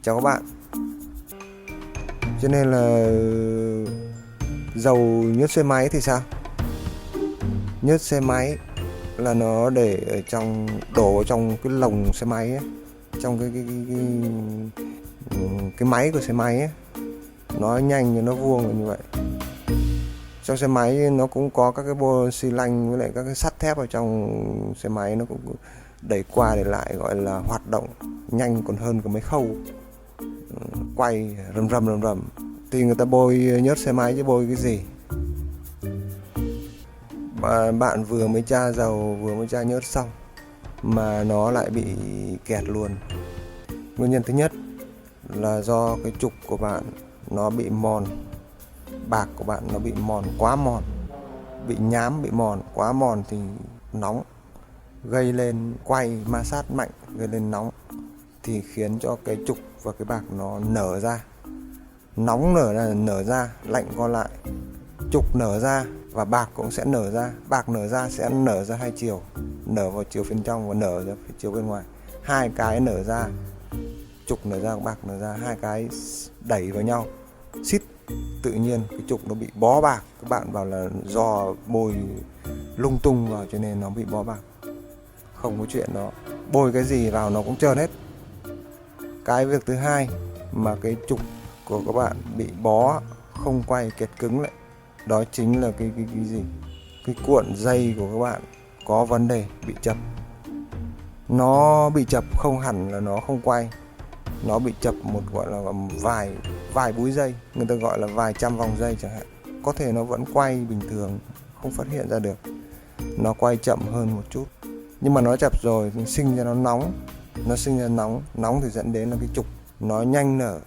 Chào các bạn. Cho nên là dầu nhớt xe máy thì sao? Nhớt xe máy là nó để ở trong, đổ vào trong cái lồng xe máy ấy, trong cái máy của xe máy ấy. Nó nhanh nó vuông như vậy. Trong xe máy nó cũng có các cái bô xi lanh với lại các cái sắt thép ở trong xe máy, nó cũng đẩy qua đẩy lại, gọi là hoạt động nhanh còn hơn cả mấy khâu quay rầm rầm. Thì người ta bôi nhớt xe máy chứ bôi cái gì. Bạn vừa mới tra dầu, vừa mới tra nhớt xong mà nó lại bị kẹt luôn. Nguyên nhân thứ nhất là do cái trục của bạn nó bị mòn, bạc của bạn nó bị mòn, quá mòn, bị nhám, bị mòn, quá mòn thì nóng, gây lên quay ma sát mạnh, gây lên nóng thì khiến cho cái trục và cái bạc nó nở ra. Nóng nở ra, lạnh co lại, trục nở ra và bạc cũng sẽ nở ra. Bạc nở ra sẽ nở ra hai chiều, nở vào chiều bên trong và nở ra chiều bên ngoài. Hai cái nở ra, trục nở ra, bạc nở ra, hai cái đẩy vào nhau, xít, tự nhiên cái trục nó bị bó bạc. Các bạn bảo là do bôi lung tung vào cho nên nó bị bó bạc. Không có chuyện đó, bôi cái gì vào nó cũng trơn hết. Cái việc thứ hai mà cái trục của các bạn bị bó, không quay, kẹt cứng lại, đó chính là cái gì? Cái cuộn dây của các bạn có vấn đề, bị chập. Nó bị chập không hẳn là nó không quay, nó bị chập một, gọi là vài búi dây, người ta gọi là vài trăm vòng dây chẳng hạn. Có thể nó vẫn quay bình thường, không phát hiện ra được, nó quay chậm hơn một chút, nhưng mà nó chập rồi thì sinh ra nó nóng. Nó sinh ra nóng thì dẫn đến là cái trục nó nhanh nở,